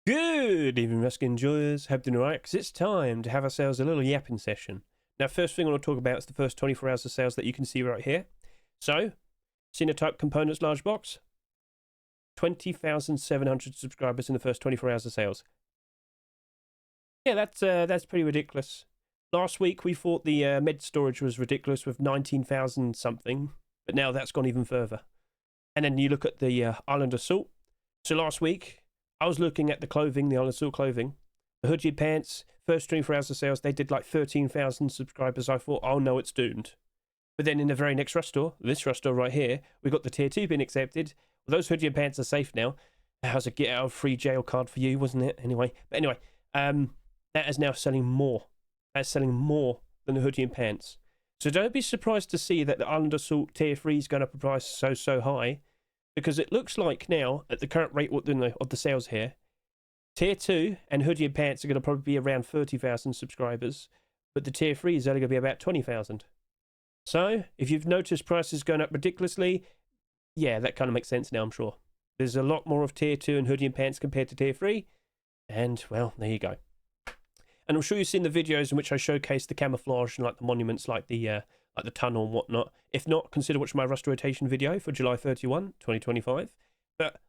Good evening, Ruskin enjoyers. Hope you're alright, because it's time to have ourselves a little yapping session. Now, first thing I want to talk about is the first 24 hours of sales that you can see right here. So, Type Components large box, 20,700 subscribers in the first 24 hours of sales. Yeah, that's pretty ridiculous. Last week we thought the med storage was ridiculous with 19,000 something, but now that's gone even further. And then you look at the Island Assault. So last week, I was looking at the clothing, the Island Assault clothing, the hoodie pants, first 24 hours of sales, they did like 13,000 subscribers. I thought, oh no, it's doomed. But then in the very next Rust store, this Rust store right here, we got the tier 2 being accepted. Well, those hoodie pants are safe now. That was a get out of free jail card for you, wasn't it? Anyway, that is now selling more. That's selling more than the hoodie and pants. So don't be surprised to see that the Island Assault tier 3 is going up in price so high. Because it looks like now, at the current rate of the sales here, Tier 2 and hoodie and pants are going to probably be around 30,000 subscribers, but the Tier 3 is only going to be about 20,000. So, if you've noticed prices going up ridiculously, yeah, that kind of makes sense now, I'm sure. There's a lot more of Tier 2 and hoodie and pants compared to Tier 3, and, well, there you go. And I'm sure you've seen the videos in which I showcase the camouflage and like the monuments, like the tunnel and whatnot. If not, consider watching my Rust rotation video for July 31, 2025. But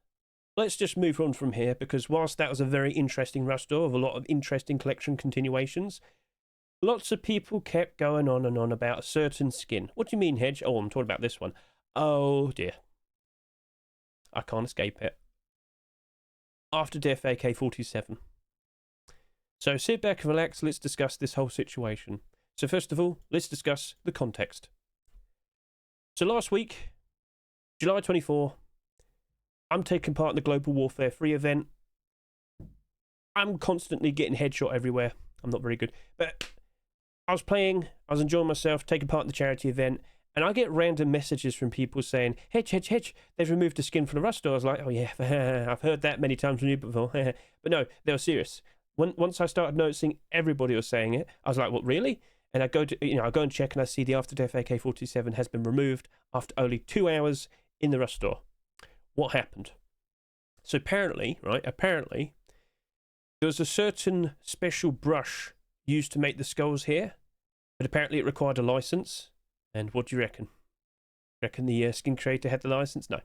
let's just move on from here, because whilst that was a very interesting Rust store with a lot of interesting collection continuations, lots of people kept going on and on about a certain skin. What do you mean, Hedge? Oh, I'm talking about this one. Oh dear. I can't escape it. After Death AK47. So sit back and relax, let's discuss this whole situation. So first of all, let's discuss the context. So last week, July 24, I'm taking part in the Global Warfare 3 event. I'm constantly getting headshot everywhere. I'm not very good. But I was playing, I was enjoying myself, taking part in the charity event, and I get random messages from people saying, Hedge, they've removed the skin from the Rust store. I was like, oh yeah, I've heard that many times from you before. But no, they were serious. Once I started noticing everybody was saying it, I was like, what, really? And I go and check, and I see the After Death AK47 has been removed after only 2 hours in the Rust store. What happened? So apparently, there was a certain special brush used to make the skulls here, but apparently it required a license. And what do you reckon? Reckon the skin creator had the license? No.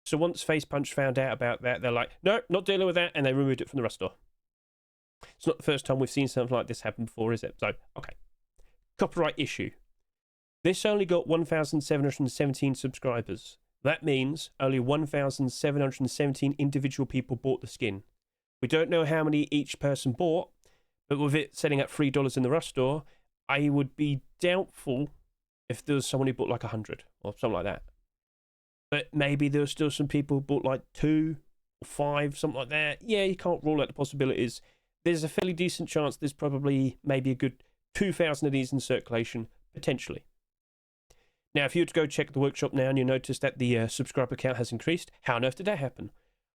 So once Face Punch found out about that, they're like, no, not dealing with that, and they removed it from the Rust store. It's not the first time we've seen something like this happen before, is it? So, okay. Copyright issue. This only got 1,717 subscribers. That means only 1,717 individual people bought the skin. We don't know how many each person bought, but with it selling at $3 in the Rust store, I would be doubtful if there was someone who bought like 100 or something like that. But maybe there were still some people who bought like 2 or 5, something like that. Yeah, you can't rule out the possibilities. There's a fairly decent chance there's probably maybe a good 2,000 of these in circulation, potentially. Now, if you were to go check the workshop now and you notice that the subscriber count has increased, how on earth did that happen?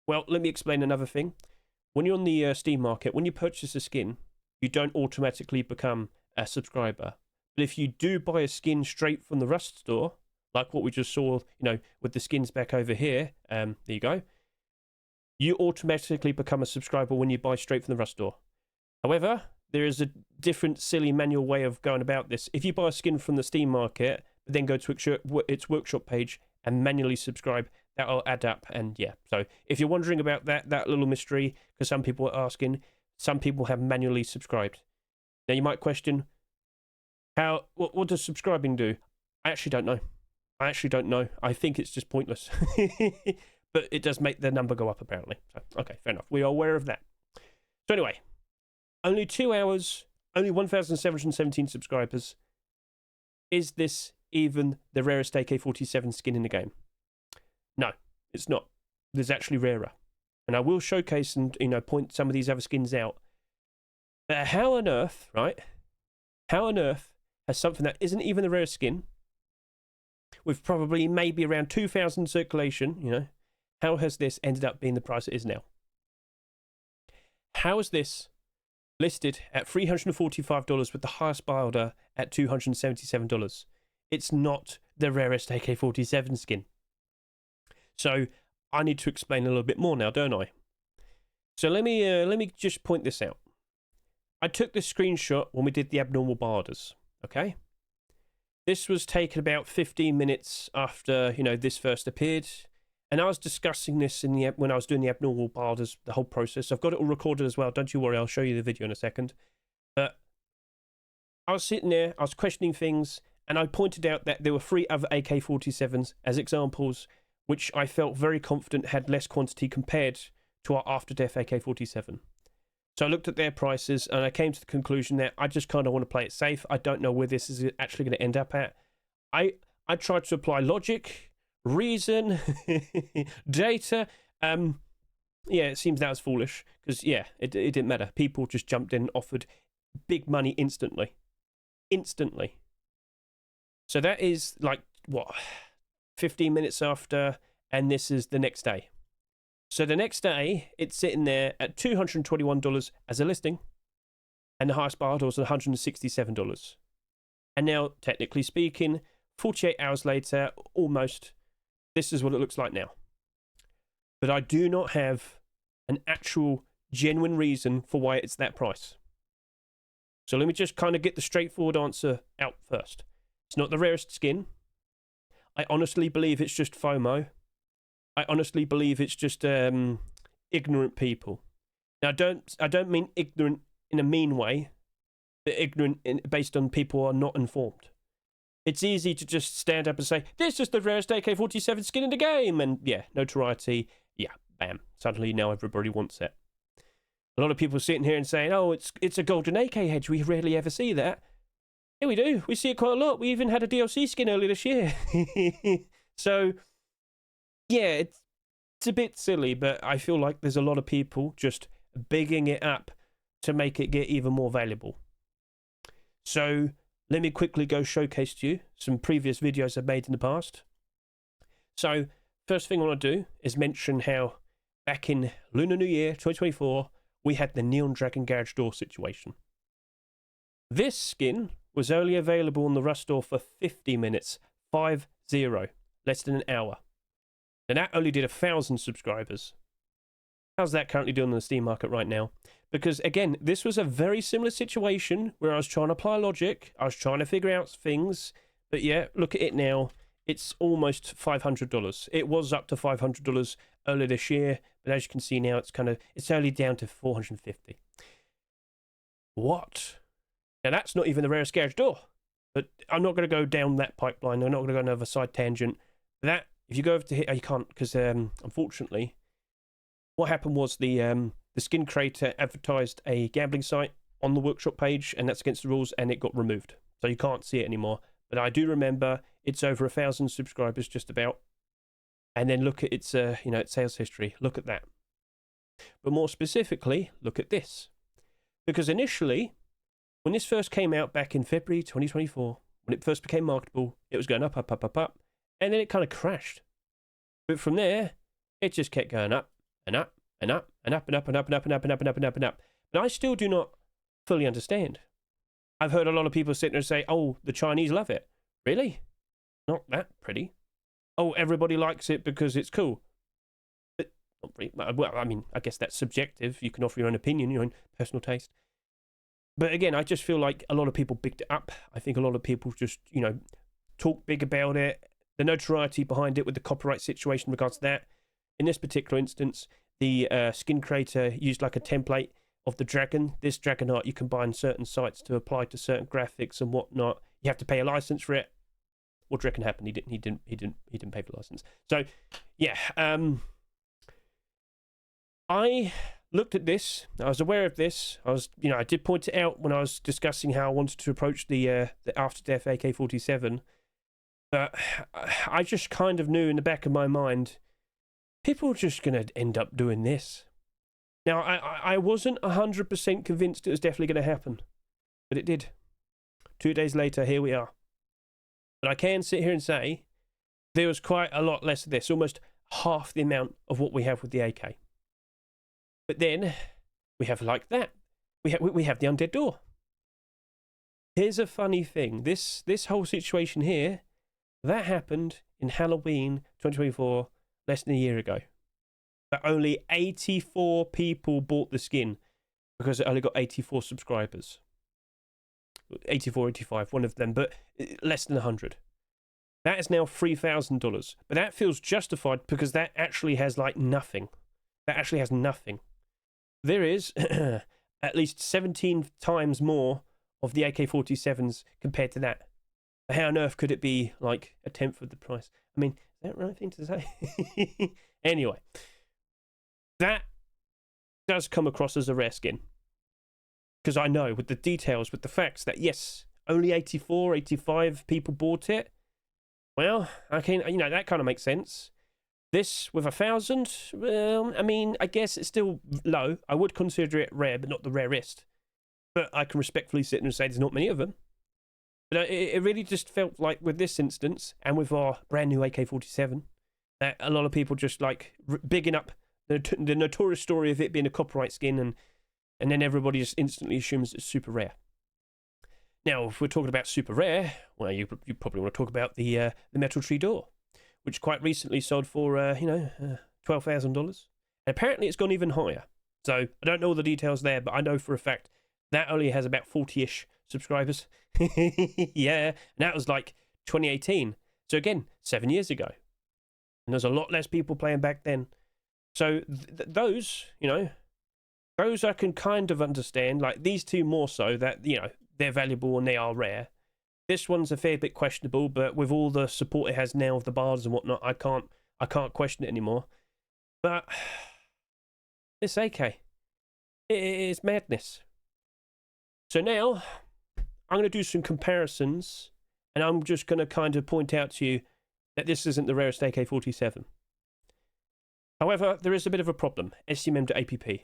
Well, let me explain another thing. When you're on the Steam market, when you purchase a skin, you don't automatically become a subscriber. But if you do buy a skin straight from the Rust store, like what we just saw, with the skins back over here, there you go, you automatically become a subscriber when you buy straight from the Rust store. However, there is a different silly manual way of going about this. If you buy a skin from the Steam market, then go to its workshop page and manually subscribe, that'll add up. And yeah, so if you're wondering about that little mystery, because some people are asking, some people have manually subscribed. Now you might question, what does subscribing do? I actually don't know. I think it's just pointless. But it does make the number go up, apparently. So, okay, fair enough. We are aware of that. So anyway, only 2 hours, only 1,717 subscribers. Is this even the rarest AK47 skin in the game? No, it's not. There's actually rarer. And I will showcase and, point some of these other skins out. But how on earth, right? How on earth has something that isn't even the rarest skin, with probably maybe around 2,000 circulation, how has this ended up being the price it is now? How is this listed at $345 with the highest buy order at $277? It's not the rarest AK47 skin. So I need to explain a little bit more now, don't I? So let me just point this out. I took this screenshot when we did the abnormal barders, okay? This was taken about 15 minutes after, this first appeared. And I was discussing this when I was doing the abnormal barders, the whole process. I've got it all recorded as well. Don't you worry, I'll show you the video in a second. But I was sitting there, I was questioning things, and I pointed out that there were 3 other AK47s as examples, which I felt very confident had less quantity compared to our After Death AK47. So I looked at their prices, and I came to the conclusion that I just kind of want to play it safe. I don't know where this is actually going to end up at. I tried to apply logic, reason, data. Yeah, it seems that was foolish, because, yeah, it didn't matter. People just jumped in and offered big money instantly. Instantly. So that is, like, what, 15 minutes after, and this is the next day. So the next day, it's sitting there at $221 as a listing, and the highest barter was $167. And now, technically speaking, 48 hours later, almost, this is what it looks like now. But I do not have an actual, genuine reason for why it's that price. So let me just kind of get the straightforward answer out first. It's not the rarest skin. I honestly believe it's just FOMO. I honestly believe it's just ignorant people. Now, I don't mean ignorant in a mean way, but ignorant based on people who are not informed. It's easy to just stand up and say, this is the rarest AK-47 skin in the game, and yeah, notoriety, yeah, bam. Suddenly now everybody wants it. A lot of people sitting here and saying, oh, it's a golden AK Hedge, we rarely ever see that. Yeah, we do. We see it quite a lot. We even had a DLC skin earlier this year. So, yeah, it's a bit silly, but I feel like there's a lot of people just bigging it up to make it get even more valuable. So let me quickly go showcase to you some previous videos I've made in the past. So first thing I want to do is mention how back in Lunar New Year 2024, we had the Neon Dragon garage door situation. This skin was only available on the Rust store for 50 minutes, 50, less than an hour. And that only did 1,000 subscribers. How's that currently doing on the Steam market right now? Because, again, this was a very similar situation where I was trying to apply logic. I was trying to figure out things. But, yeah, look at it now. It's almost $500. It was up to $500 earlier this year. But as you can see now, it's only down to $450. What? Now, that's not even the rarest garage door. But I'm not going to go down that pipeline. I'm not going to go another side tangent. That, if you go over to here, you can't, because unfortunately, what happened was the skin creator advertised a gambling site on the workshop page, and that's against the rules, and it got removed. So you can't see it anymore. But I do remember it's over 1,000 subscribers, just about. And then look at its, its sales history. Look at that. But more specifically, look at this. Because initially, when this first came out back in February 2024, when it first became marketable, it was going up, up, up, up, up. And then it kind of crashed. But from there, it just kept going up and up and up and up and up and up and up and up and up and up and up and up. But I still do not fully understand. I've heard a lot of people sitting there say, oh, the Chinese love it. Really? Not that pretty. Oh, everybody likes it because it's cool. But, well, I mean, I guess that's subjective. You can offer your own opinion, your own personal taste. But again, I just feel like a lot of people bigged it up. I think a lot of people just, talk big about it. The notoriety behind it with the copyright situation in regards to that. In this particular instance, the skin creator used like a template of the dragon. This dragon art you can buy on certain sites to apply to certain graphics and whatnot. You have to pay a license for it. What do you reckon happened? He didn't pay for the license. So yeah, I looked at this. I was aware of this. I did point it out when I was discussing how I wanted to approach the After Death AK47. But I just kind of knew in the back of my mind, people are just going to end up doing this. Now, I wasn't 100% convinced it was definitely going to happen, but it did. 2 days later, here we are. But I can sit here and say there was quite a lot less of this, almost half the amount of what we have with the AK. But then we have like that. We have the Undead door. Here's a funny thing. This whole situation here, that happened in Halloween 2024, less than a year ago. but only 84 people bought the skin because it only got 84 subscribers. 84, 85, one of them, but less than 100. That is now $3,000, but that feels justified because that actually has like nothing. That actually has nothing. There is at least 17 times more of the AK-47s compared to that. How on earth could it be like a tenth of the price? I mean, is that the right thing to say? Anyway, that does come across as a rare skin. Because I know with the details, with the facts that yes, only 84, 85 people bought it. Well, I can, that kind of makes sense. This with 1,000, well, I mean, I guess it's still low. I would consider it rare, but not the rarest. But I can respectfully sit and say there's not many of them. But it really just felt like with this instance, and with our brand new AK-47, that a lot of people just like bigging up the notorious story of it being a copyright skin, and then everybody just instantly assumes it's super rare. Now, if we're talking about super rare, well, you probably want to talk about the Metal Tree Door, which quite recently sold for $12,000. And apparently, it's gone even higher. So I don't know all the details there, but I know for a fact that only has about 40-ish subscribers. Yeah, and that was like 2018. So again, 7 years ago. And there's a lot less people playing back then. So those, those I can kind of understand. Like these two more so, that, they're valuable and they are rare. This one's a fair bit questionable, but with all the support it has now of the bars and whatnot, I can't question it anymore. But this AK, it is madness. So now I'm going to do some comparisons, and I'm just going to kind of point out to you that this isn't the rarest AK-47. However, there is a bit of a problem. SCMM to APP.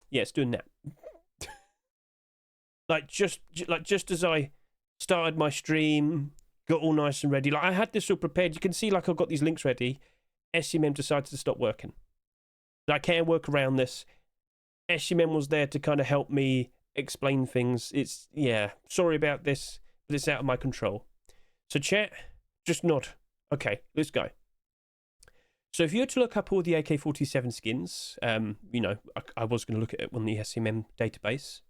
Yeah, it's doing that. just as I started my stream, got all nice and ready. Like I had this all prepared. You can see like I've got these links ready. SCMM decided to stop working. But I can work around this. SCMM was there to kind of help me explain things. It's, yeah, sorry about this, but it's out of my control. So chat, just nod. Okay, let's go. So if you were to look up all the AK-47 skins, I was going to look at it on the SCMM database.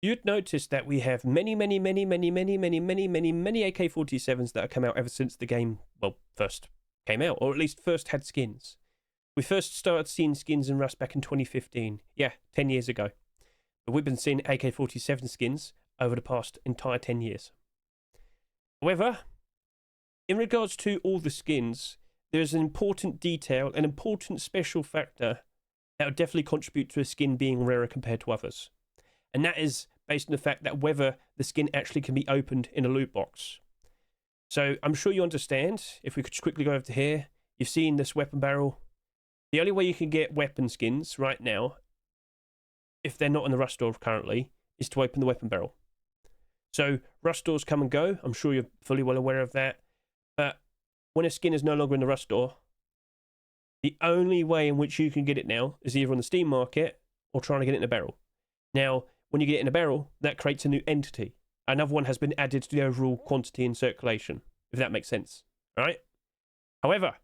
You'd notice that we have many AK-47s that have come out ever since the game, well, first came out, or at least first had skins. We first started seeing skins in Rust back in 2015. Yeah, 10 years ago. But we've been seeing AK-47 skins over the past entire 10 years. However, in regards to all the skins, there's an important detail, an important special factor that would definitely contribute to a skin being rarer compared to others. And that is based on the fact that whether the skin actually can be opened in a loot box. So I'm sure you understand. If we could just quickly go over to here, you've seen this weapon barrel. The only way you can get weapon skins right now, if they're not in the Rust store currently, is to open the weapon barrel. So Rust stores come and go. I'm sure you're fully well aware of that. But when a skin is no longer in the Rust store, the only way in which you can get it now is either on the Steam market or trying to get it in a barrel. Now, when you get it in a barrel, that creates a new entity. Another one has been added to the overall quantity in circulation, if that makes sense. All right? However,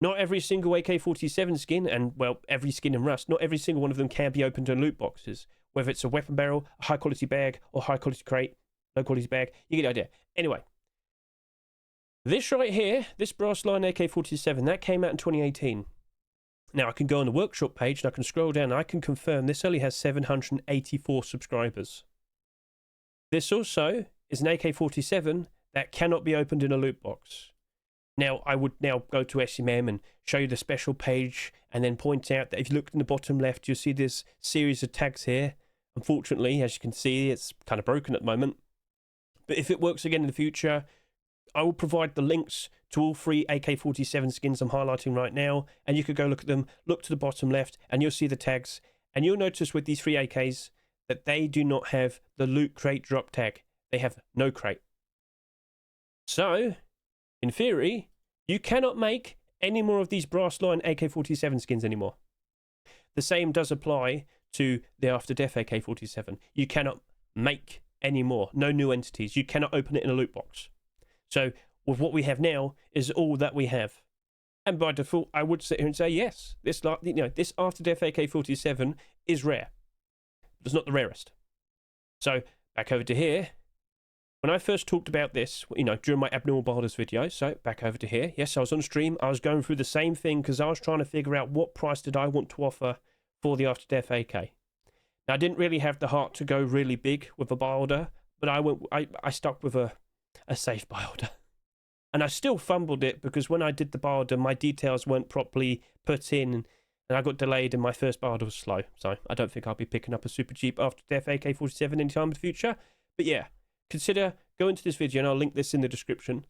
not every single AK-47 skin, and, well, every skin in Rust, not every single one of them can be opened in loot boxes. Whether it's a weapon barrel, a high-quality bag, or high-quality crate, low-quality bag, you get the idea. Anyway, this right here, this brass line AK-47, that came out in 2018. Now, I can go on the workshop page, and I can scroll down, and I can confirm this only has 784 subscribers. This also is an AK-47 that cannot be opened in a loot box. Now, I would now go to SCMM and show you the special page, and then point out that if you look in the bottom left, you'll see this series of tags here. Unfortunately, as you can see, it's kind of broken at the moment. But if it works again in the future, I will provide the links to all 3 AK-47 skins I'm highlighting right now, and you could go look at them, look to the bottom left, and you'll see the tags. And you'll notice with these 3 AKs that they do not have the loot crate drop tag. They have NoCrate. So, in theory, you cannot make any more of these brass line AK-47 skins anymore. The same does apply to the After Death AK-47. You cannot make any more. No new entities. You cannot open it in a loot box. So, with what we have now is all that we have. And by default, I would sit here and say, yes, this this After Death AK47 is rare. It's not the rarest. So back over to here. When I first talked about this, during my Abnormal Barders video, so back over to here. Yes, I was on stream. I was going through the same thing because I was trying to figure out what price did I want to offer for the After Death AK. Now, I didn't really have the heart to go really big with a buy order, but I stuck with a safe buy order. And I still fumbled it because when I did the buy order, my details weren't properly put in, and I got delayed and my first buy order was slow. So I don't think I'll be picking up a super cheap After Death AK47 anytime in the future. But yeah, consider going to this video, and I'll link this in the description.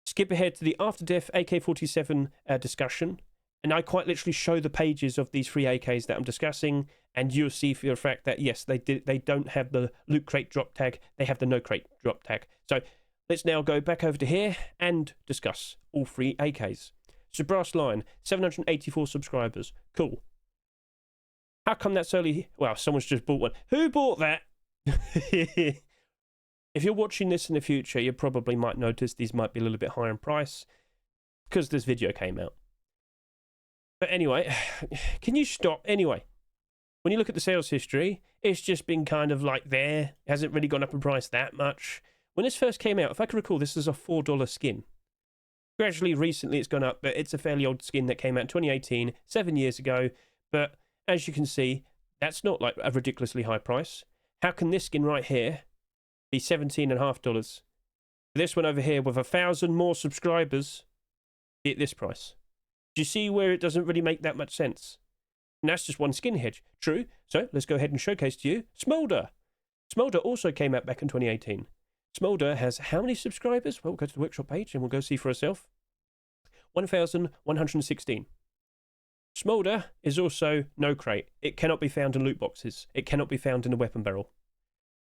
Skip ahead to the After Death AK47 discussion, and I quite literally show the pages of these 3 AKs that I'm discussing, and you'll see for the fact that yes, they don't have the Loot Crate drop tag, they have the NoCrate drop tag. So let's now go back over to here and discuss all 3 AKs. So Brass Line, 784 subscribers. Cool. How come that's only... Well, someone's just bought one. Who bought that? If you're watching this in the future, you probably might notice these might be a little bit higher in price because this video came out. But anyway, can you stop? Anyway, when you look at the sales history, it's just been kind of like there. It hasn't really gone up in price that much. When this first came out, if I can recall, this is a $4 skin. Gradually, recently, it's gone up, but it's a fairly old skin that came out in 2018, 7 years ago. But as you can see, that's not like a ridiculously high price. How can this skin right here be $17.50? This one over here with 1,000 more subscribers be at this price. Do you see where it doesn't really make that much sense? And that's just one skin, Hedge. True. So let's go ahead and showcase to you Smolder. Smolder also came out back in 2018. Smolder has how many subscribers? Well, we'll go to the workshop page and we'll go see for ourselves. 1,116. Smolder is also NoCrate. It cannot be found in loot boxes. It cannot be found in a weapon barrel.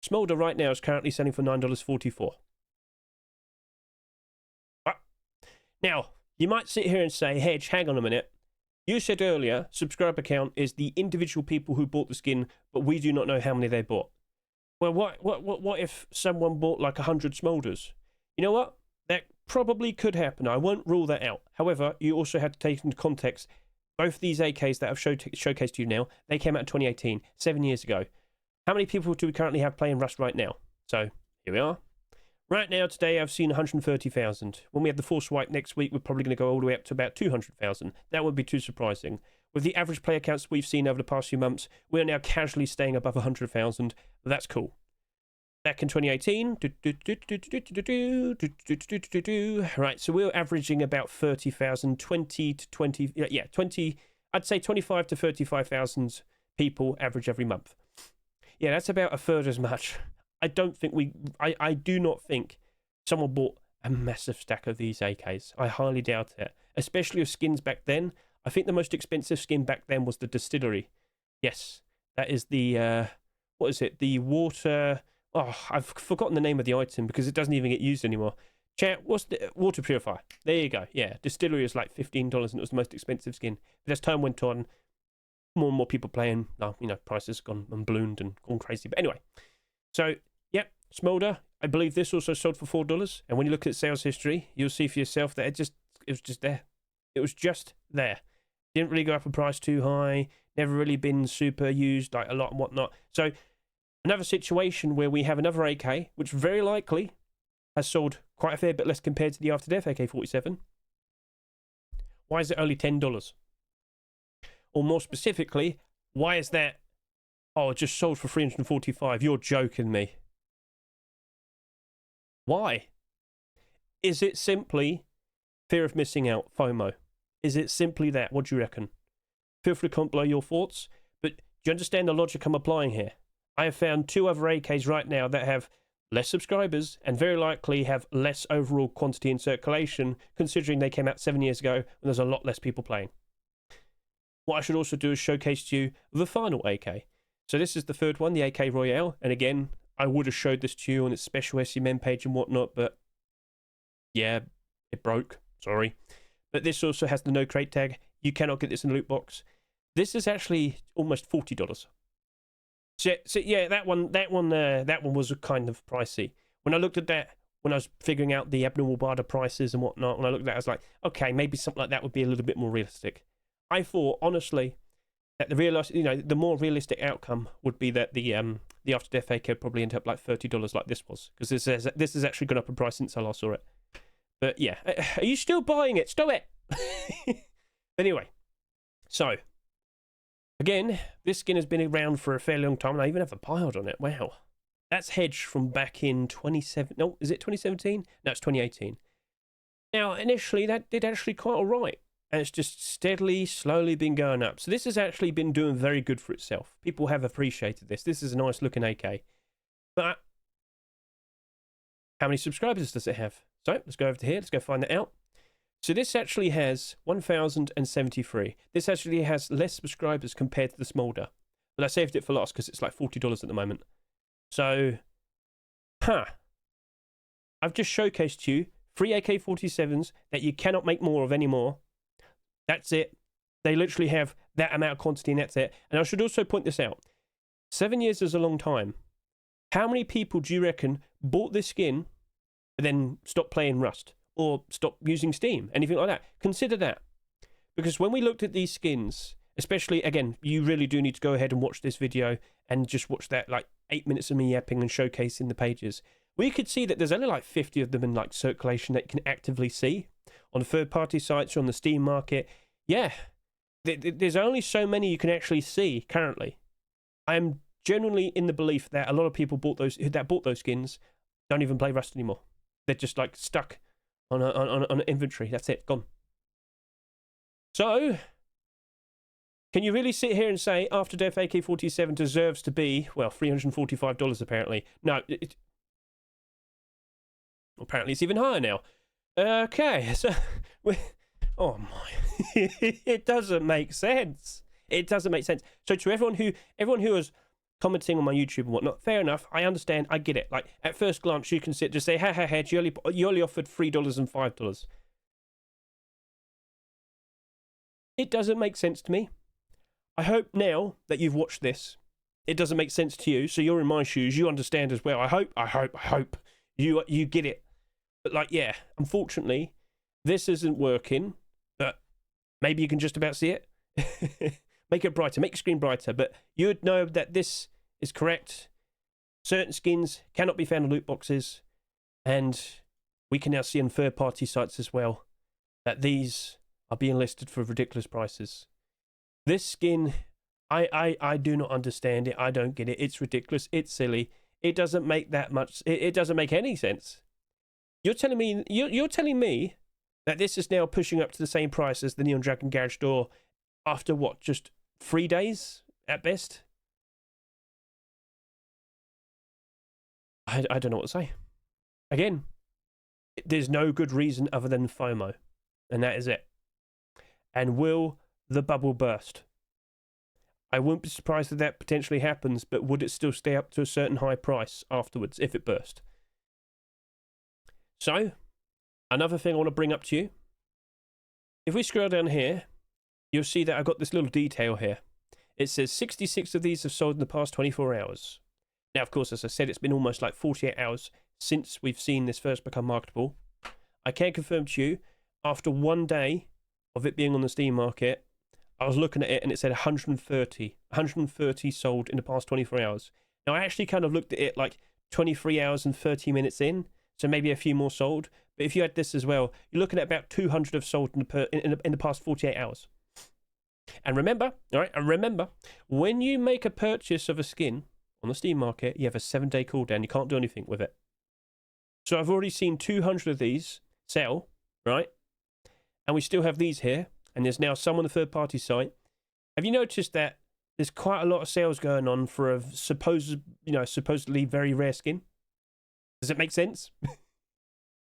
Smolder right now is currently selling for $9.44. Now, you might sit here and say, Hedge, hang on a minute. You said earlier, subscriber count is the individual people who bought the skin, but we do not know how many they bought. Well, what if someone bought like 100 Smolders? You know what? That probably could happen. I won't rule that out. However, you also have to take into context both these AKs that I've showcased to you now. They came out in 2018, 7 years ago. How many people do we currently have playing Rust right now? So here we are. Right now, today, I've seen 130,000. When we have the full swipe next week, we're probably going to go all the way up to about 200,000. That wouldn't be too surprising. With the average player counts we've seen over the past few months, we are now casually staying above 100,000. That's cool. Back in 2018, right, so we were averaging about 30,000, 20 to 20, yeah, 20, I'd say 25 to 35,000 people average every month. Yeah, that's about a third as much. I do not think someone bought a massive stack of these AKs. I highly doubt it, especially with skins back then. I think the most expensive skin back then was the Distillery. Yes, that is the, what is it? The water, oh, I've forgotten the name of the item because it doesn't even get used anymore. Chat, what's the water purifier? There you go. Yeah, Distillery is like $15 and it was the most expensive skin. But as time went on, more and more people playing, prices gone and ballooned and gone crazy. But anyway, so, yep, Smolder, I believe this also sold for $4. And when you look at sales history, you'll see for yourself that it was just there. It was just there. Didn't really go up in price too high. Never really been super used, like a lot and whatnot. So, another situation where we have another AK, which very likely has sold quite a fair bit less compared to the After Death AK47. Why is it only $10? Or more specifically, why is that? Oh, it just sold for 345. You're joking me. Why? Is it simply fear of missing out, FOMO? Is it simply that? What do you reckon? Feel free to comment below your thoughts. But do you understand the logic I'm applying here? I have found 2 other AKs right now that have less subscribers and very likely have less overall quantity in circulation, considering they came out 7 years ago when there's a lot less people playing. What I should also do is showcase to you the final AK. So this is the third one, the AK Royale. And again, I would have showed this to you on its special SCMM page and whatnot, but yeah, it broke. Sorry. But this also has the NoCrate tag. You cannot get this in the loot box. This is actually almost $40. So yeah, that one was kind of pricey. When I looked at that when I was figuring out the abnormal barter prices and whatnot, when I looked at that, I was like, okay, maybe something like that would be a little bit more realistic. I thought, honestly, that the more realistic outcome would be that the After Death AK would probably end up like $30 like this was, because this has actually gone up in price since I last saw it. But yeah, are you still buying it? Stop it! Anyway, so again, this skin has been around for a fairly long time, and I even have a buyout on it. Wow, that's Hedge from back in 2017. No, is it 2017? No, it's 2018. Now, initially, that did actually quite all right. And it's just steadily, slowly been going up. So this has actually been doing very good for itself. People have appreciated this. This is a nice looking AK. But how many subscribers does it have? So let's go over to here. Let's go find that out. So this actually has 1,073. This actually has less subscribers compared to the Smolder. But I saved it for last because it's like $40 at the moment. So, I've just showcased to you 3 AK-47s that you cannot make more of anymore. That's it. They literally have that amount of quantity and that's it. And I should also point this out. 7 years is a long time. How many people do you reckon bought this skin and then stopped playing Rust? Or stopped using Steam? Anything like that? Consider that. Because when we looked at these skins, especially, again, you really do need to go ahead and watch this video and just watch that, like, 8 minutes of me yapping and showcasing the pages. We could see that there's only like 50 of them in like circulation that you can actively see on the third-party sites or on the Steam market. Yeah, there's only so many you can actually see currently. I am genuinely in the belief that a lot of people bought those skins don't even play Rust anymore. They're just like stuck on an inventory. That's it, gone. So, can you really sit here and say After Death AK47 deserves to be, well, $345 apparently? No, apparently it's even higher now. Okay, so oh my, it doesn't make sense. It doesn't make sense. So to everyone who is commenting on my YouTube and whatnot, fair enough. I understand. I get it. Like at first glance, you can just say, "Ha ha, Hedge, you only offered $3 and $5." It doesn't make sense to me. I hope now that you've watched this, it doesn't make sense to you. So you're in my shoes. You understand as well. I hope you get it. But like, yeah, unfortunately, this isn't working. But maybe you can just about see it. Make it brighter. Make your screen brighter. But you would know that this is correct. Certain skins cannot be found in loot boxes. And we can now see on third-party sites as well that these are being listed for ridiculous prices. This skin, I do not understand it. I don't get it. It's ridiculous. It's silly. It doesn't make that much. It doesn't make any sense. You're telling me that this is now pushing up to the same price as the Neon Dragon Garage Door after what? Just 3 days at best? I don't know what to say. Again, there's no good reason other than FOMO, and that is it. And will the bubble burst? I wouldn't be surprised if that potentially happens, but would it still stay up to a certain high price afterwards if it burst? So, another thing I want to bring up to you. If we scroll down here, you'll see that I've got this little detail here. It says 66 of these have sold in the past 24 hours. Now, of course, as I said, it's been almost like 48 hours since we've seen this first become marketable. I can confirm to you, after 1 day of it being on the Steam market, I was looking at it and it said 130 sold in the past 24 hours. Now, I actually kind of looked at it like 23 hours and 30 minutes in, so maybe a few more sold. But if you had this as well, you're looking at about 200 have sold in the past 48 hours. And remember, all right, when you make a purchase of a skin on the Steam market, you have a 7-day cooldown. You can't do anything with it. So I've already seen 200 of these sell, right? And we still have these here. And there's now some on the third-party site. Have you noticed that there's quite a lot of sales going on for a supposedly very rare skin? Does it make sense?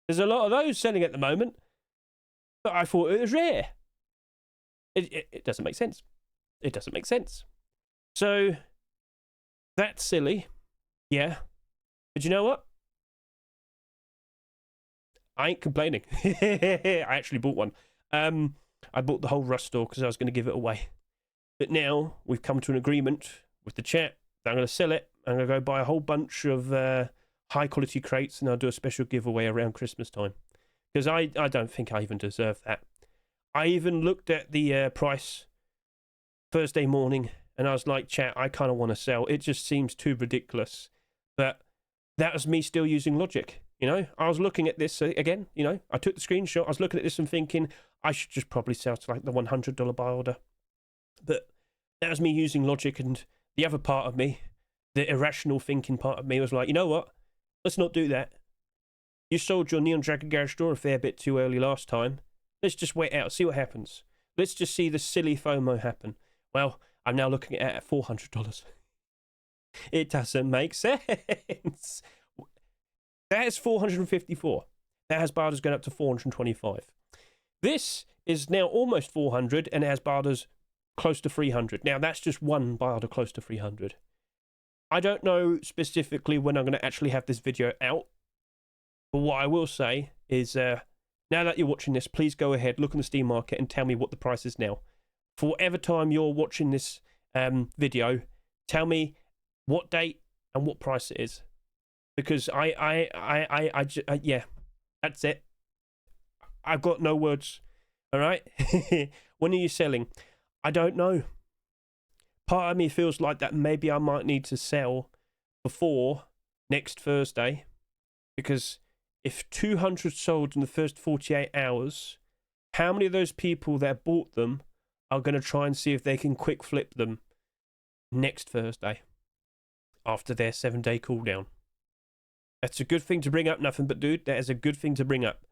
There's a lot of those selling at the moment, but I thought it was rare. It doesn't make sense. It doesn't make sense. So, that's silly. Yeah. But you know what? I ain't complaining. I actually bought one. I bought the whole Rust store because I was going to give it away. But now we've come to an agreement with the chat that I'm going to sell it. I'm going to go buy a whole bunch of high quality crates, and I'll do a special giveaway around Christmas time. Because I don't think I even deserve that. I even looked at the price Thursday morning, and I was like, chat, I kind of want to sell. It just seems too ridiculous. But that was me still using logic. You know, I was looking at this again, you know, I took the screenshot. I was looking at this and thinking I should just probably sell to like the $100 buy order. But that was me using logic, and the other part of me, the irrational thinking part of me, was like, you know what? Let's not do that. You sold your Neon Dragon Garage Door a fair bit too early last time. Let's just wait out, see what happens. Let's just see the silly FOMO happen. Well, I'm now looking at it at $400. It doesn't make sense. That is 454. That has barders going up to 425. This is now almost 400, and it has barders close to 300. Now, that's just one barder close to 300. I don't know specifically when I'm going to actually have this video out, but what I will say is, now that you're watching this, please go ahead, look on the Steam market, and tell me what the price is now. For whatever time you're watching this video, tell me what date and what price it is. Because yeah, that's it. I've got no words. All right. When are you selling? I don't know. Part of me feels like that maybe I might need to sell before next Thursday, because if 200 sold in the first 48 hours, how many of those people that bought them are going to try and see if they can quick flip them next Thursday after their 7-day cooldown? That's a good thing to bring up, nothing but dude. That is a good thing to bring up.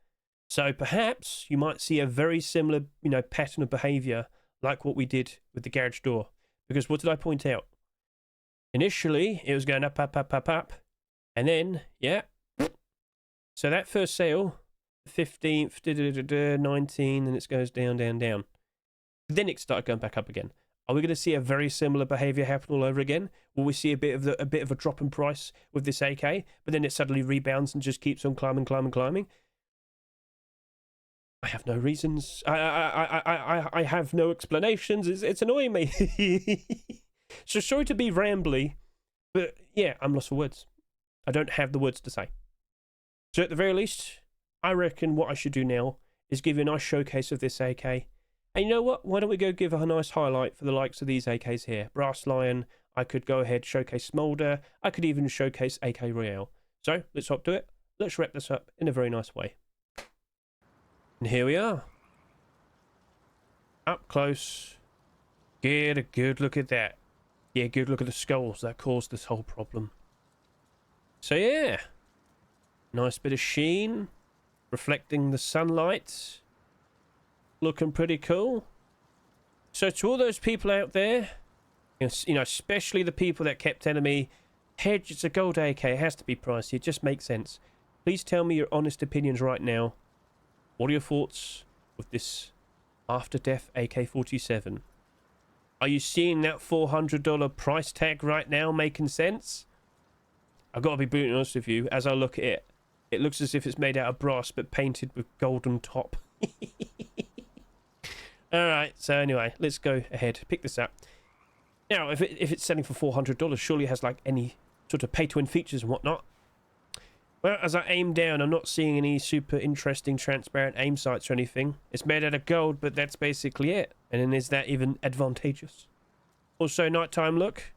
So perhaps you might see a very similar, you know, pattern of behavior like what we did with the garage door. Because what did I point out? Initially, it was going up, up, up, up, up. And then, yeah. So that first sale, 15th, 19, and it goes down, down, down. Then it started going back up again. Are we going to see a very similar behavior happen all over again? Will we see a bit of a drop in price with this AK, but then it suddenly rebounds and just keeps on climbing, climbing, climbing? I have no reasons. I have no explanations. It's annoying me. So sorry to be rambly, but yeah, I'm lost for words. I don't have the words to say. So at the very least, I reckon what I should do now is give you a nice showcase of this AK. And you know what? Why don't we go give a nice highlight for the likes of these AKs here? Brass Lion, I could go ahead, showcase Smolder. I could even showcase AK Royale. So, let's hop to it. Let's wrap this up in a very nice way. And here we are. Up close. Get a good look at that. Yeah, good look at the skulls that caused this whole problem. So yeah. Nice bit of sheen. Reflecting the sunlight. Looking pretty cool. So to all those people out there, you know, especially the people that kept telling me, Hedge, it's a gold AK, it has to be pricey, it just makes sense. Please tell me your honest opinions right now. What are your thoughts with this After Death AK47? Are you seeing that $400 price tag right now making sense? I've got to be brutally honest with you, as I look at it, it looks as if it's made out of brass but painted with golden top. Alright, so anyway, let's go ahead, pick this up. Now, if it's selling for $400, surely it has like any sort of pay-to-win features and whatnot. Well, as I aim down, I'm not seeing any super interesting transparent aim sights or anything. It's made out of gold, but that's basically it. And then is that even advantageous? Also, nighttime look.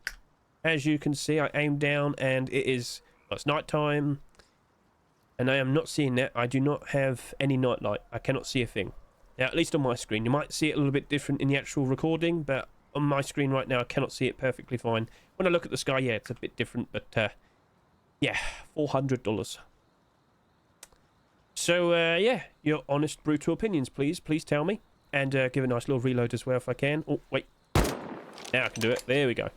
As you can see, I aim down and it is, well, it's nighttime. And I am not seeing that. I do not have any nightlight. I cannot see a thing. Now, at least on my screen. You might see it a little bit different in the actual recording, but on my screen right now, I cannot see it perfectly fine. When I look at the sky, yeah, it's a bit different, but yeah, $400. So, yeah, your honest, brutal opinions, please. Please tell me. And give a nice little reload as well if I can. Oh, wait. Now I can do it. There we go.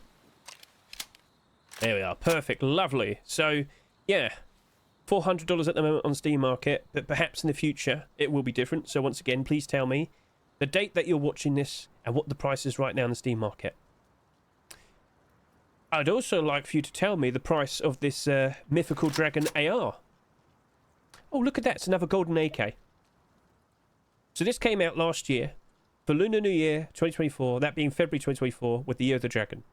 There we are. Perfect. Lovely. So, yeah. $400 at the moment on Steam market, but perhaps in the future it will be different. So once again, please tell me the date that you're watching this and what the price is right now in the Steam market. I'd also like for you to tell me the price of this Mythical Dragon AR. Oh, look at that. It's another golden AK. So this came out last year for Lunar New Year 2024, that being February 2024, with the Year of the Dragon.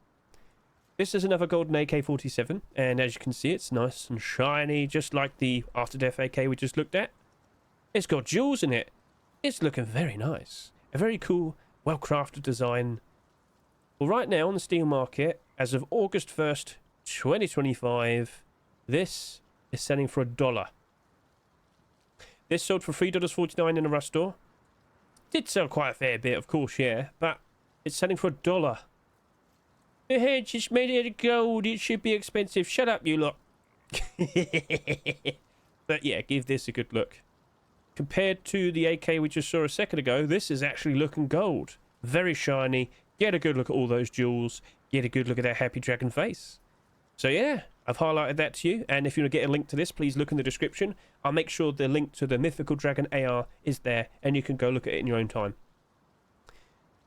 this is another golden AK47, and as you can see, it's nice and shiny, just like the After Death AK we just looked at. It's got jewels in it. It's looking very nice. A very cool, well-crafted design. Well, right now on the Steam market, as of August 1st, 2025, this is selling for $1. This sold for $3.49 in a Rust store. Did sell quite a fair bit, of course, yeah, but it's selling for $1. The Hedge is made out of gold. It should be expensive. Shut up, you lot. But yeah, give this a good look. Compared to the AK we just saw a second ago, this is actually looking gold. Very shiny. Get a good look at all those jewels. Get a good look at that happy dragon face. So yeah, I've highlighted that to you. And if you want to get a link to this, please look in the description. I'll make sure the link to the Mythical Dragon AR is there, and you can go look at it in your own time.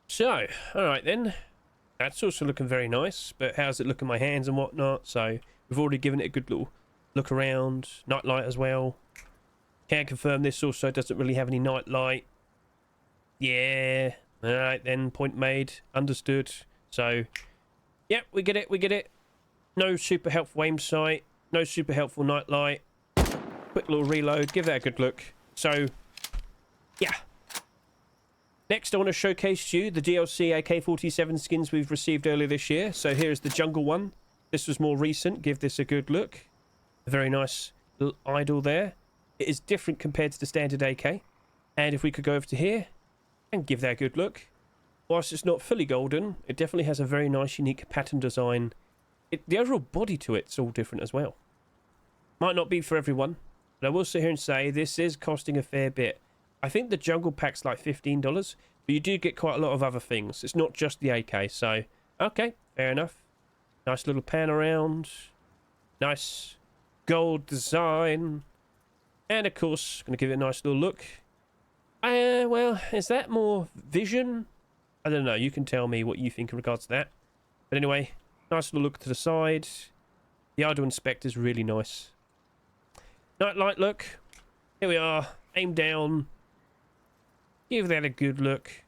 So, alright then. That's also looking very nice, but how's it look in my hands and whatnot? So we've already given it a good little look around. Nightlight as well. Can confirm this also doesn't really have any nightlight. Yeah. Alright then, point made. Understood. So, yep, we get it, we get it. No super helpful aim sight. No super helpful nightlight. Quick little reload. Give that a good look. So, yeah. Next, I want to showcase to you the DLC AK47 skins we've received earlier this year. So here's the jungle one. This was more recent. Give this a good look. A very nice little idol there. It is different compared to the standard AK. And if we could go over to here and give that a good look. Whilst it's not fully golden, it definitely has a very nice, unique pattern design. The overall body to it's all different as well. Might not be for everyone, but I will sit here and say this is costing a fair bit. I think the jungle pack's like $15, but you do get quite a lot of other things. It's not just the AK, so okay, fair enough. Nice little pan around. Nice gold design. And of course, going to give it a nice little look. Well, is that more vision? I don't know. You can tell me what you think in regards to that. But anyway, nice little look to the side. The idle inspect is really nice. Nightlight look. Here we are. Aim down. Give that a good look.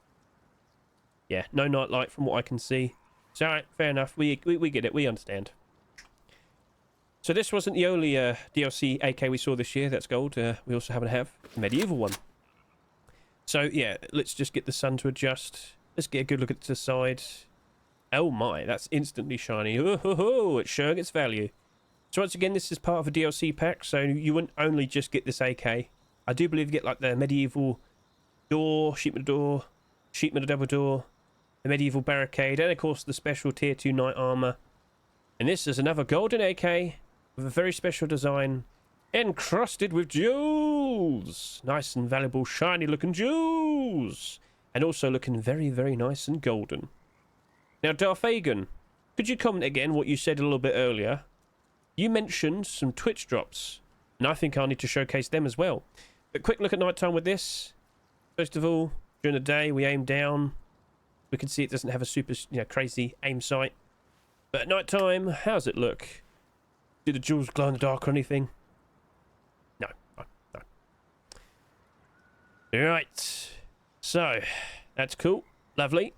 Yeah, no nightlight from what I can see. So, alright, fair enough. We get it. We understand. So this wasn't the only DLC AK we saw this year. That's gold. We also happen to have the medieval one. So, yeah, let's just get the sun to adjust. Let's get a good look at the side. Oh my, that's instantly shiny. Oh, it's showing its value. So once again, this is part of a DLC pack. So you wouldn't only just get this AK. I do believe you get like the medieval door, sheet metal door, sheet metal double door, the medieval barricade, and of course the special tier 2 knight armor. And this is another golden AK with a very special design, encrusted with jewels. Nice and valuable, shiny looking jewels, and also looking very, very nice and golden. Now, Darfagan, could you comment again what you said a little bit earlier? You mentioned some Twitch drops, and I think I need to showcase them as well. But quick look at nighttime with this. First of all, during the day, we aim down. We can see it doesn't have a super, crazy aim sight. But at nighttime, how's it look? Do the jewels glow in the dark or anything? No. Right. So, that's cool. Lovely.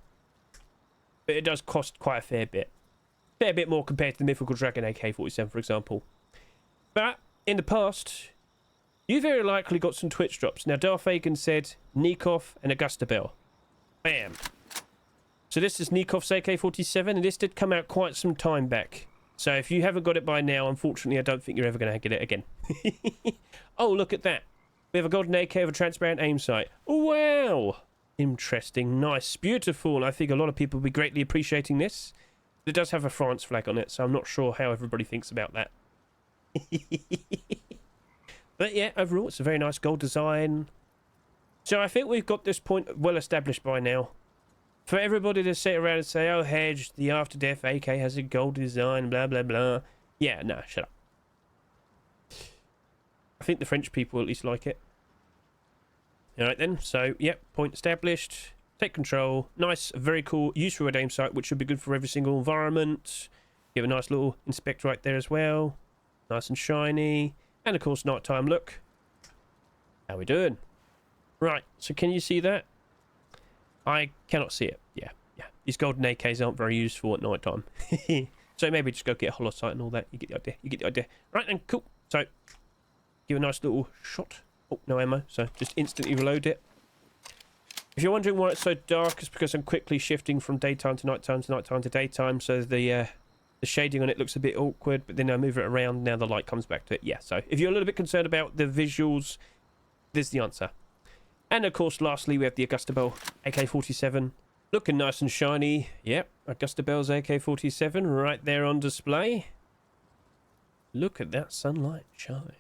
But it does cost quite a fair bit. Fair bit more compared to the Mythical Dragon AK47, for example. But, in the past, you very likely got some Twitch drops. Now, Darfagan said Nikof and Agustabell. Bam. So this is Nikof's AK47, and this did come out quite some time back. So if you haven't got it by now, unfortunately, I don't think you're ever going to get it again. Oh, look at that. We have a golden AK with a transparent aim sight. Wow. Interesting. Nice. Beautiful. And I think a lot of people will be greatly appreciating this. It does have a France flag on it, so I'm not sure how everybody thinks about that. But yeah, overall, it's a very nice gold design. So I think we've got this point well established by now. For everybody to sit around and say, oh, Hedge, the After Death AK has a gold design, blah, blah, blah. Yeah, no, shut up. I think the French people at least like it. Alright then, so, yep, point established. Take control. Nice, very cool, useful red aim sight, which should be good for every single environment. Give a nice little inspect right there as well. Nice and shiny. And of course, nighttime look. How we doing? Right, so can you see that? I cannot see it. Yeah. These golden AKs aren't very useful at nighttime. So maybe just go get a hollow sight and all that. You get the idea. You get the idea. Right then, cool. So give a nice little shot. Oh, no ammo. So just instantly reload it. If you're wondering why it's so dark, it's because I'm quickly shifting from daytime to nighttime to nighttime to daytime. So the shading on it looks a bit awkward, but then I move it around. Now the light comes back to it. Yeah, so if you're a little bit concerned about the visuals, there's the answer. And of course, lastly, we have the Agustabell AK47. Looking nice and shiny. Yep, Agustabell's AK47 right there on display. Look at that sunlight shine.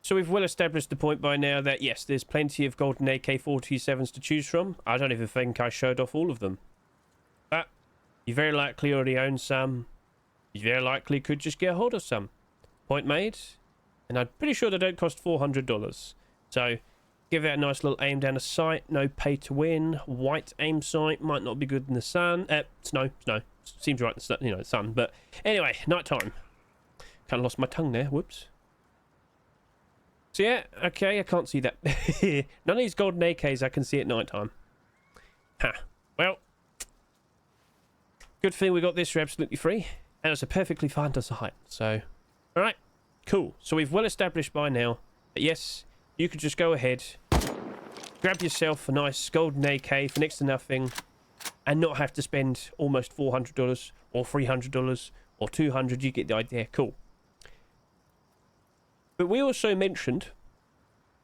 So we've well established the point by now that yes, there's plenty of golden AK47s to choose from. I don't even think I showed off all of them. But you very likely already own some. You very likely could just get a hold of some. Point made. And I'm pretty sure they don't cost $400. So give that a nice little aim down the sight. No pay to win. White aim sight might not be good in the sun. Snow. Seems right in the sun. But anyway, nighttime. Kind of lost my tongue there. Whoops. So yeah, okay, I can't see that. None of these golden AKs I can see at night time. Ha. Well, good thing we got this for absolutely free. And it's a perfectly fine design. So, alright, cool. So we've well established by now that yes, you could just go ahead, grab yourself a nice golden AK for next to nothing, and not have to spend almost $400 or $300 or $200. You get the idea. Cool. But we also mentioned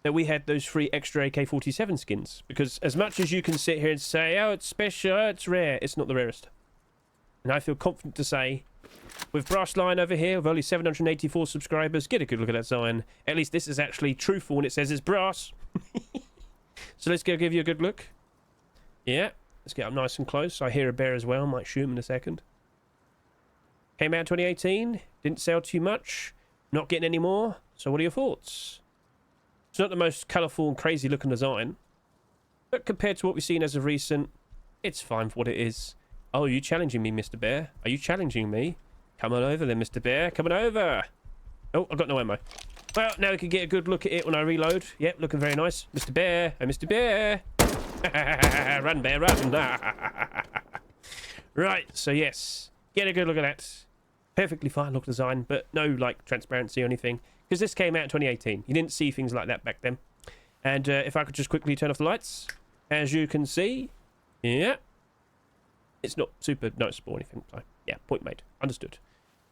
that we had those free extra AK-47 skins. Because as much as you can sit here and say, oh, it's special, oh, it's rare, it's not the rarest. And I feel confident to say, with Brass Lion over here, with only 784 subscribers, get a good look at that sign. At least this is actually truthful when it says it's brass. So let's go give you a good look. Yeah, let's get up nice and close. I hear a bear as well, might shoot him in a second. Came out in 2018, didn't sell too much, not getting any more. So what are your thoughts? It's not the most colourful and crazy looking design, but compared to what we've seen as of recent, it's fine for what it is. Oh, are you challenging me, Mr. Bear? Are you challenging me? Come on over then, Mr. Bear. Come on over. Oh, I've got no ammo. Well, now we can get a good look at it when I reload. Yep, looking very nice. Mr. Bear. Oh, Mr. Bear. Run, Bear, run. Right, so yes. Get a good look at that. Perfectly fine look design, but no, like, transparency or anything. Because this came out in 2018. You didn't see things like that back then. And if I could just quickly turn off the lights. As you can see. Yeah. It's not super noticeable or anything. So, yeah, point made. Understood.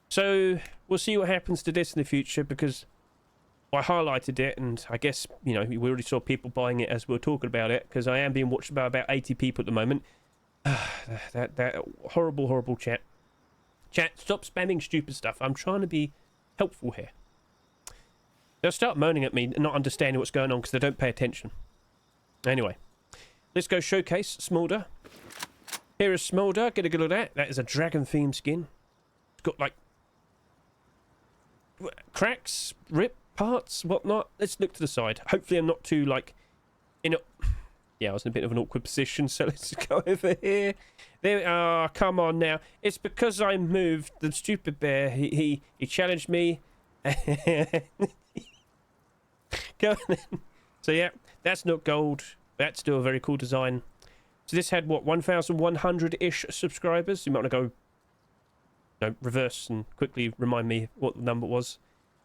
So, we'll see what happens to this in the future. Because I highlighted it. And I guess, you know, we already saw people buying it as we were talking about it. Because I am being watched by about 80 people at the moment. that horrible, horrible chat. Chat, stop spamming stupid stuff. I'm trying to be helpful here. They'll start moaning at me and not understanding what's going on because they don't pay attention. Anyway, let's go showcase Smolder. Here is Smolder. Get a good look at that. That is a dragon theme skin. It's got like cracks, rip parts, whatnot. Let's look to the side. Hopefully I'm not too like in a... Yeah, I was in a bit of an awkward position, so let's go over here. There, oh, come on now. It's because I moved. The stupid bear, he challenged me. Go on then. So yeah, that's not gold. That's still a very cool design. So this had, what, 1,100-ish subscribers? You might want to go reverse and quickly remind me what the number was.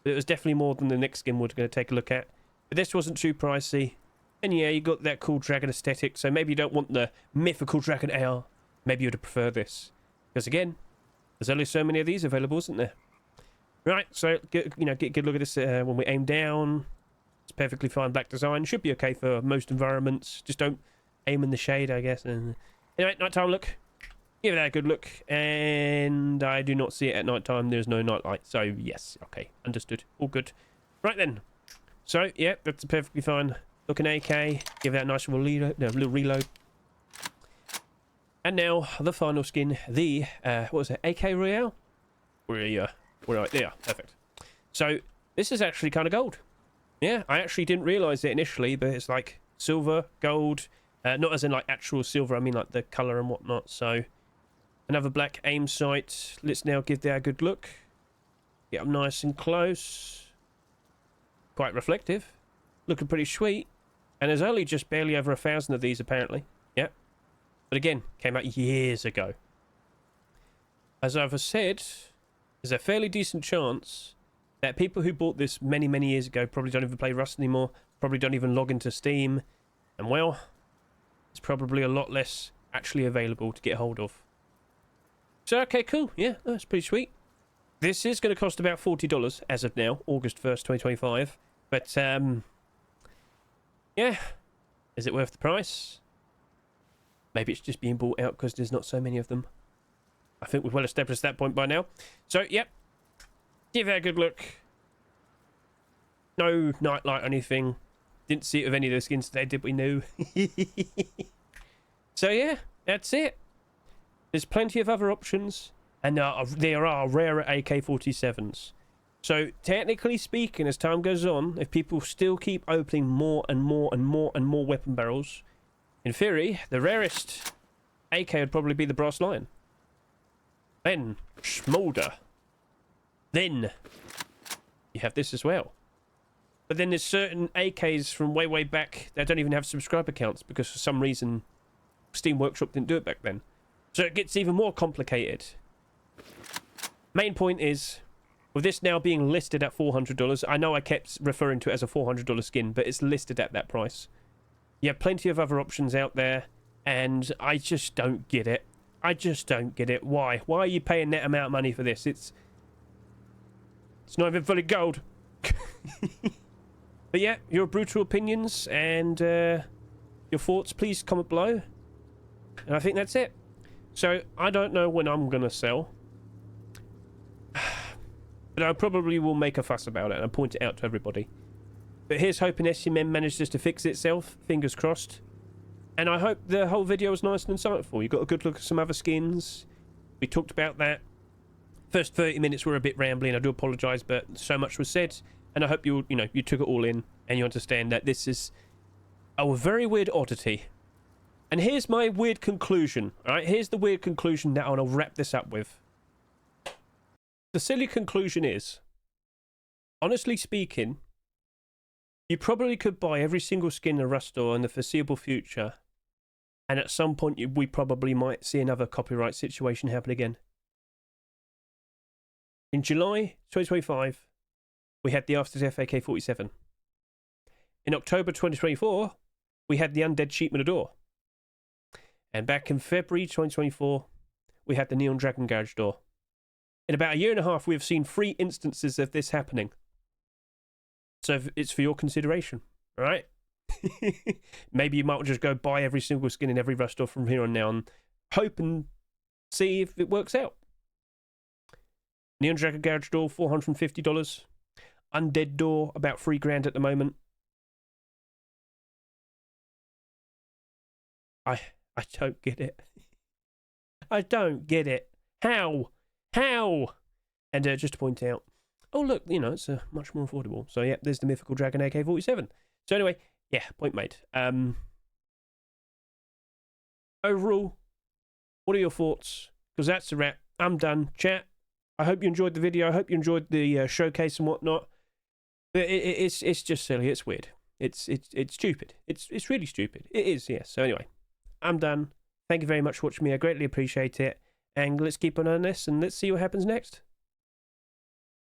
But it was definitely more than the next skin we're going to take a look at. But this wasn't too pricey. And yeah, you got that cool dragon aesthetic, so maybe you don't want the Mythical Dragon AR. Maybe you'd prefer this. Because again, there's only so many of these available, isn't there? Right, so get a good look at this when we aim down. It's perfectly fine black design. Should be okay for most environments. Just don't aim in the shade, I guess. And anyway, nighttime look. Give that a good look. And I do not see it at nighttime. There's no nightlight. So yes, okay, understood. All good. Right then. So yeah, that's a perfectly fine looking AK. Give that a nice little reload. And now the final skin, the what was it? AK Royale. We're right there. Perfect. So this is actually kind of gold. Yeah, I actually didn't realise it initially, but it's like silver, gold. Not as in like actual silver. I mean like the colour and whatnot. So another black aim sight. Let's now give that a good look. Get up nice and close. Quite reflective. Looking pretty sweet. And there's only just barely over 1,000 of these apparently. Yeah. But again, came out years ago. as I've said, there's a fairly decent chance that people who bought this many, many years ago probably don't even play Rust anymore, probably don't even log into Steam, and well, there's probably a lot less actually available to get hold of. So, okay, cool. Yeah, that's pretty sweet. This is going to cost about $40 as of now, August 1st, 2025. But, yeah. Is it worth the price? Maybe it's just being bought out because there's not so many of them. I think we've well established that point by now. So, yep. Give that a good look. No nightlight or anything. Didn't see it with any of those skins today, did we? No. So, yeah, that's it. There's plenty of other options, and there are rarer AK47s. So, technically speaking, as time goes on, if people still keep opening more and more and more and more weapon barrels, in theory, the rarest AK would probably be the Brass Lion. Then, Smolder. Then, you have this as well. But then there's certain AKs from way, way back that don't even have subscriber counts because for some reason Steam Workshop didn't do it back then. So it gets even more complicated. Main point is, with this now being listed at $400, I know I kept referring to it as a $400 skin, but it's listed at that price. You have plenty of other options out there, and I just don't get it. I just don't get it. Why? Why are you paying that amount of money for this? It's not even fully gold. But yeah, your brutal opinions and your thoughts, please comment below. And I think that's it. So, I don't know when I'm going to sell. But I probably will make a fuss about it and point it out to everybody. But here's hoping SCMM manages to fix itself. Fingers crossed. And I hope the whole video was nice and insightful. You got a good look at some other skins. We talked about that. First 30 minutes were a bit rambling. I do apologise, but so much was said. And I hope you took it all in and you understand that this is a very weird oddity. And here's my weird conclusion. Alright, here's the weird conclusion that I want to wrap this up with. The silly conclusion is, honestly speaking, you probably could buy every single skin in a Rust store in the foreseeable future, and at some point we probably might see another copyright situation happen again. In July 2025, we had the Afterdeath AK47. In October 2024, we had the Undead Sheepman Door. And back in February 2024, we had the Neon Dragon Garage Door. In about a year and a half, we have seen 3 instances of this happening. So it's for your consideration, all right? Maybe you might just go buy every single skin in every Rust store from here on now and hope and see if it works out. Neon Dragon Garage Door, $450. Undead Door, about $3,000 at the moment. I don't get it. I don't get it. How? And just to point out, oh look, it's much more affordable. So yeah, there's the Mythical Dragon AK47. So anyway, yeah, point made. Overall, what are your thoughts? Because that's a wrap. I'm done. Chat. I hope you enjoyed the video. I hope you enjoyed the showcase and whatnot. But it's just silly. It's weird. It's stupid. It's really stupid. It is, yes. So anyway, I'm done. Thank you very much for watching me. I greatly appreciate it. And let's keep an eye on this and let's see what happens next.